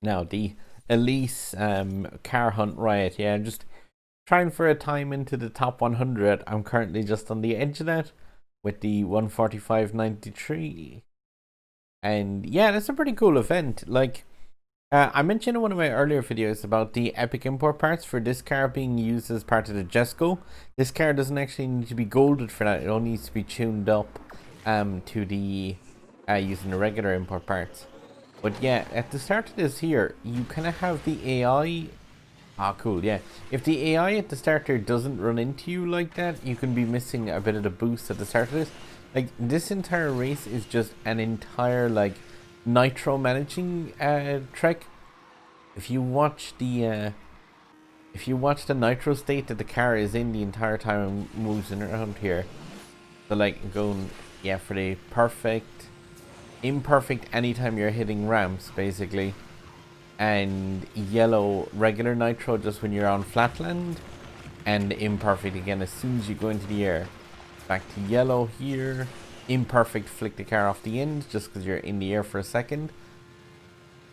Now the Elise car hunt riot. Yeah, I'm just trying for a time into the top 100. I'm currently just on the edge of that with the 145.93. And yeah, that's a pretty cool event. Like, I mentioned in one of my earlier videos about the epic import parts for this car being used as part of the Jesco. This car doesn't actually need to be golded for that. It only needs to be tuned up to the using the regular import parts. But yeah, at the start of this here, you kind of have the AI. Ah, cool, yeah. If the AI at the starter doesn't run into you like that, you can be missing a bit of the boost at the start of this. Like, this entire race is just an entire, like, nitro managing trek. If you watch the nitro state that the car is in the entire time it moves around here, so like going, yeah, for the perfect, imperfect anytime you're hitting ramps basically, and yellow regular nitro just when you're on flatland, and imperfect again as soon as you go into the air. Back to yellow here, imperfect flick the car off the end just because you're in the air for a second,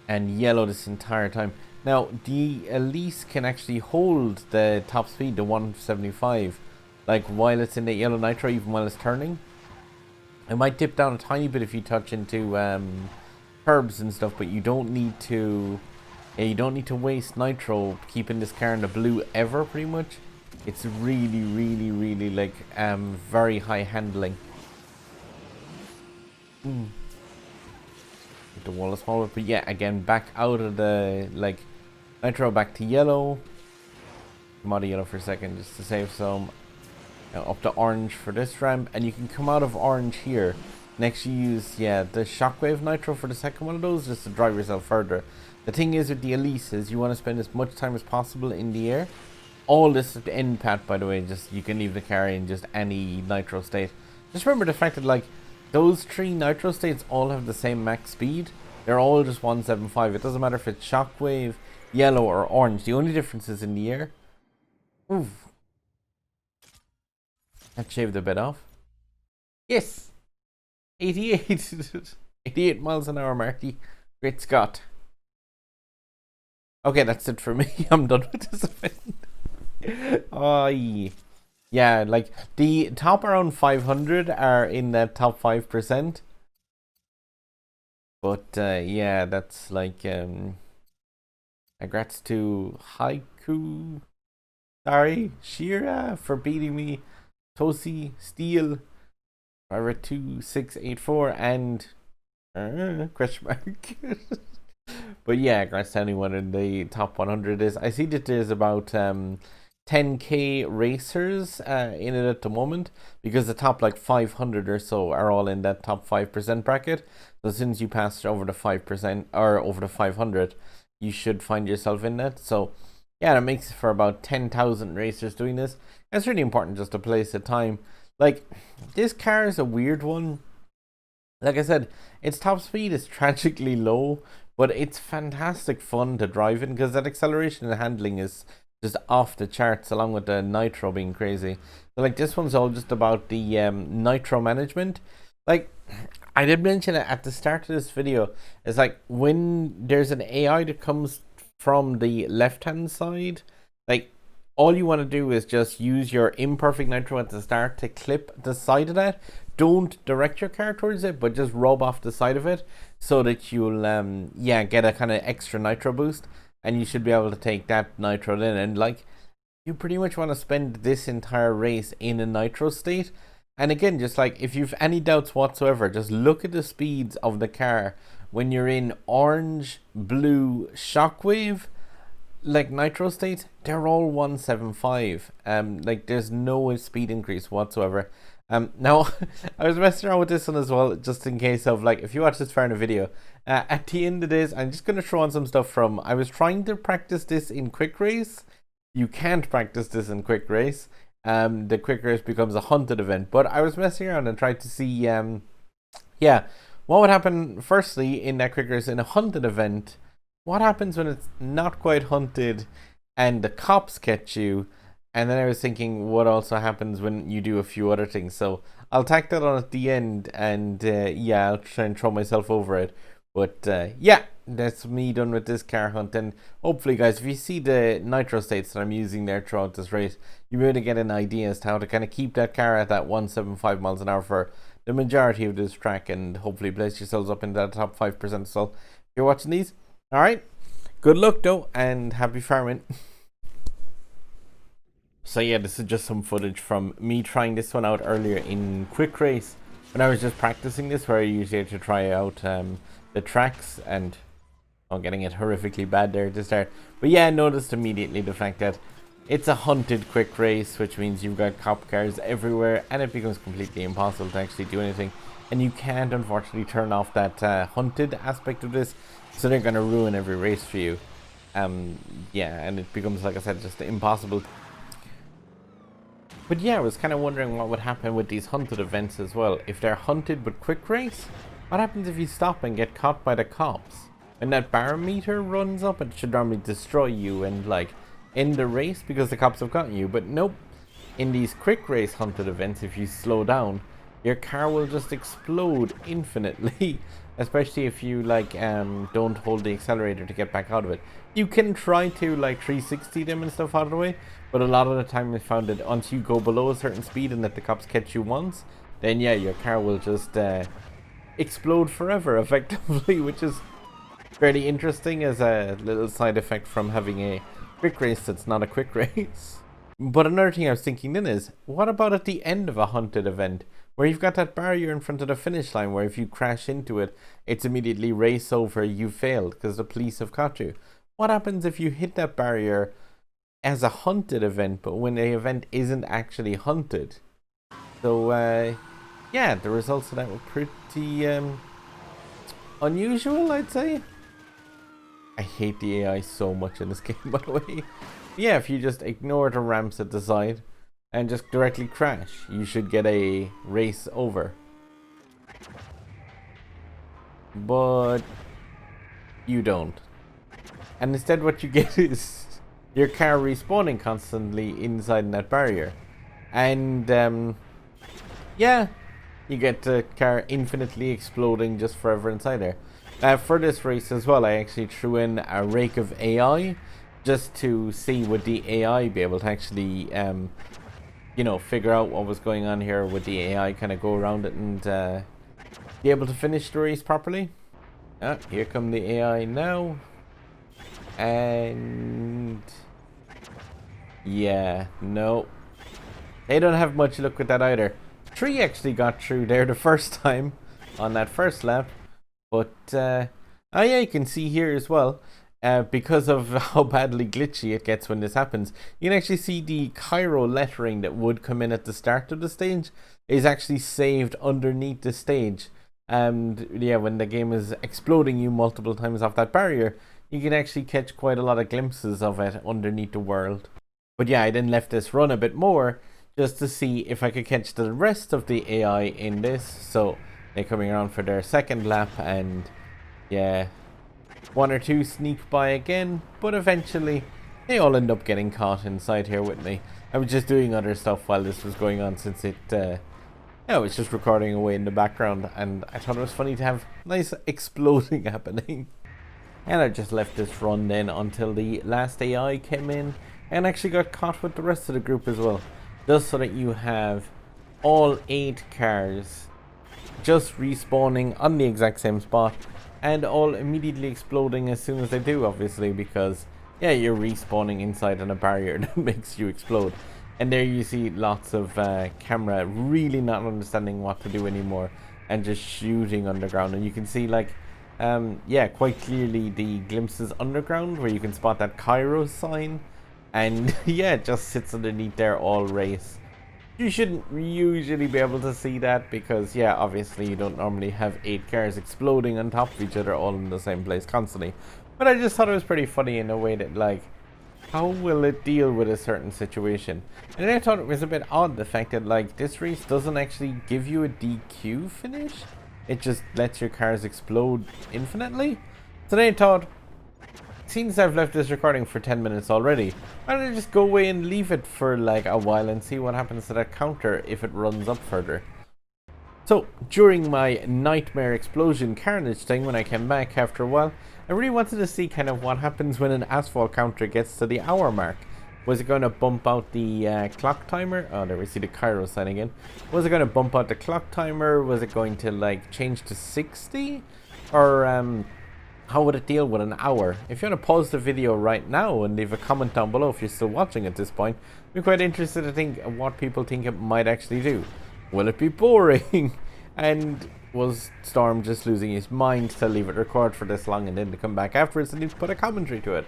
and yellow this entire time. Now the Elise can actually hold the top speed to 175 like while it's in the yellow nitro, even while it's turning. It might dip down a tiny bit if you touch into curbs and stuff, but you don't need to waste nitro keeping this car in the blue ever, pretty much. It's really like very high handling. The wall is smaller, but yeah, again, back out of the like nitro, back to yellow. Come out of yellow for a second just to save some. Now up to orange for this ramp, and you can come out of orange here. Next you use, yeah, the shockwave nitro for the second one of those just to drive yourself further. The thing is with the Elise is you want to spend as much time as possible in the air. All this at the end pat, by the way, just you can leave the car in just any nitro state. Just remember the fact that like those three nitro states all have the same max speed. They're all just 175. It doesn't matter if it's shockwave, yellow, or orange. The only difference is in the air. Oof. That shaved a bit off. Yes! 88! 88 miles an hour, Marty. Great Scott. Okay, that's it for me. I'm done with this event. Oh, yeah, like the top around 500 are in that top 5%. But yeah, that's like congrats to Haiku. Sorry, Shira for beating me. Tosi, Steel, Driver 2684, and question mark. But yeah, congrats to anyone in the top 100 is. I see that there's about 10k racers in it at the moment, because the top like 500 or so are all in that top 5% bracket. So as soon as you pass over the 5% or over the 500, you should find yourself in that. So yeah, that makes for about 10,000 racers doing this. It's really important just to place the time. Like, this car is a weird one. Like I said, its top speed is tragically low, but it's fantastic fun to drive in because that acceleration and handling is just off the charts, along with the nitro being crazy. So like, this one's all just about the nitro management. Like, I did mention it at the start of this video. It's like when there's an AI that comes from the left hand side, like all you want to do is just use your imperfect nitro at the start to clip the side of that. Don't direct your car towards it, but just rub off the side of it so that you'll yeah, get a kind of extra nitro boost, and you should be able to take that nitro in. And like, you pretty much want to spend this entire race in a nitro state. And again, just like, if you've any doubts whatsoever, just look at the speeds of the car when you're in orange, blue, shockwave, like nitro state. They're all 175. Like, there's no speed increase whatsoever. Now, I was messing around with this one as well, just in case of, like, if you watch this far in the video, at the end of this, I'm just going to throw on some stuff from, I was trying to practice this in quick race. You can't practice this in quick race. The quick race becomes a hunted event, but I was messing around and tried to see, yeah, what would happen firstly in that quick race in a hunted event. What happens when it's not quite hunted and the cops catch you? And then I was thinking what also happens when you do a few other things. So I'll tack that on at the end, and yeah, I'll try and throw myself over it. But yeah, that's me done with this car hunt. And hopefully, guys, if you see the nitro states that I'm using there throughout this race, you'll be able to get an idea as to how to kind of keep that car at that 175 miles an hour for the majority of this track, and hopefully place yourselves up in that top 5%. So if you're watching these, all right, good luck though, and happy farming. So yeah, this is just some footage from me trying this one out earlier in Quick Race when I was just practicing this, where I usually have to try out the tracks, and I'm getting it horrifically bad there to start. But yeah, I noticed immediately the fact that it's a hunted quick race, which means you've got cop cars everywhere, and it becomes completely impossible to actually do anything. And you can't, unfortunately, turn off that hunted aspect of this, so they're going to ruin every race for you. Yeah, and it becomes, like I said, just impossible. But yeah, I was kind of wondering what would happen with these hunted events as well. If they're hunted but quick race, what happens if you stop and get caught by the cops? When that barometer runs up, it should normally destroy you and like end the race because the cops have gotten you. But nope, in these quick race hunted events, if you slow down, your car will just explode infinitely. Especially if you like don't hold the accelerator to get back out of it. You can try to like 360 them and stuff out of the way, but a lot of the time I found that once you go below a certain speed and that the cops catch you once, then yeah, your car will just explode forever effectively, which is fairly interesting as a little side effect from having a quick race that's not a quick race. But another thing I was thinking then is, what about at the end of a hunted event, where you've got that barrier in front of the finish line, where if you crash into it, it's immediately race over, you failed because the police have caught you. What happens if you hit that barrier as a hunted event, but when the event isn't actually hunted? So yeah, the results of that were pretty unusual, I'd say. I hate the AI so much in this game, by the way. Yeah, if you just ignore the ramps at the side and just directly crash, you should get a race over. But you don't. And instead what you get is your car respawning constantly inside that barrier. And yeah, you get the car infinitely exploding just forever inside there. For this race as well, I actually threw in a rake of AI just to see would the AI be able to actually you know, figure out what was going on here. Would the AI kind of go around it and be able to finish the race properly? Here come the AI now. And yeah, no, they don't have much luck with that either. 3 actually got through there the first time on that first lap. But oh yeah, you can see here as well, because of how badly glitchy it gets when this happens, you can actually see the Cairo lettering that would come in at the start of the stage is actually saved underneath the stage. And yeah, when the game is exploding you multiple times off that barrier, you can actually catch quite a lot of glimpses of it underneath the world. But yeah, I then left this run a bit more just to see if I could catch the rest of the AI in this. So they're coming around for their second lap, and yeah, 1 or 2 sneak by again, but eventually they all end up getting caught inside here with me. I was just doing other stuff while this was going on, since it yeah, it was just recording away in the background, and I thought it was funny to have nice exploding happening. And I just left this run then until the last AI came in and actually got caught with the rest of the group as well, just so that you have all 8 cars just respawning on the exact same spot and all immediately exploding as soon as they do, obviously, because yeah, you're respawning inside on a barrier that makes you explode. And there you see lots of camera really not understanding what to do anymore and just shooting underground. And you can see like yeah, quite clearly the glimpses underground where you can spot that Cairo sign, and yeah, it just sits underneath there all race. You shouldn't usually be able to see that because yeah, obviously you don't normally have 8 cars exploding on top of each other all in the same place constantly. But I just thought it was pretty funny in a way that like, how will it deal with a certain situation? And then I thought it was a bit odd the fact that like this race doesn't actually give you a DQ finish. It just lets your cars explode infinitely. So then I thought, since I've left this recording for 10 minutes already, why don't I just go away and leave it for like a while and see what happens to that counter if it runs up further. So, during my nightmare explosion carnage thing when I came back after a while, I really wanted to see kind of what happens when an asphalt counter gets to the hour mark. Was it going to bump out the clock timer? Oh, there we see the Cairo sign again. Was it going to bump out the clock timer? Was it going to like change to 60? Or how would it deal with an hour? If you want to pause the video right now and leave a comment down below if you're still watching at this point, I'm quite interested to think what people think it might actually do. Will it be boring? And was Storm just losing his mind to leave it record for this long and then to come back afterwards and put a commentary to it?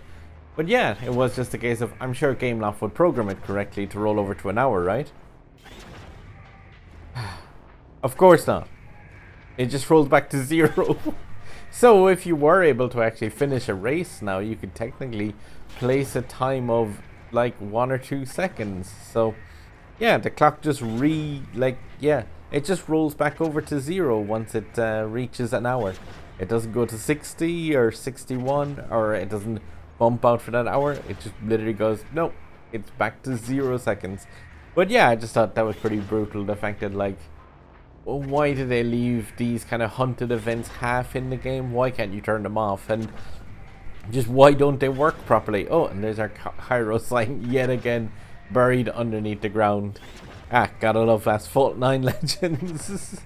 But yeah, it was just a case of, I'm sure Gameloft would program it correctly to roll over to an hour, right? Of course not. It just rolls back to 0. So if you were able to actually finish a race now, you could technically place a time of like 1 or 2 seconds. So yeah, the clock just it just rolls back over to 0 once it reaches an hour. It doesn't go to 60 or 61, or it doesn't bump out for that hour. It just literally goes, nope, it's back to 0 seconds. But yeah, I just thought that was pretty brutal. The fact that like, well, why do they leave these kind of hunted events half in the game? Why can't you turn them off? And just why don't they work properly? Oh, and there's our Cairo sign yet again, buried underneath the ground. Ah, gotta love Asphalt 9 Legends.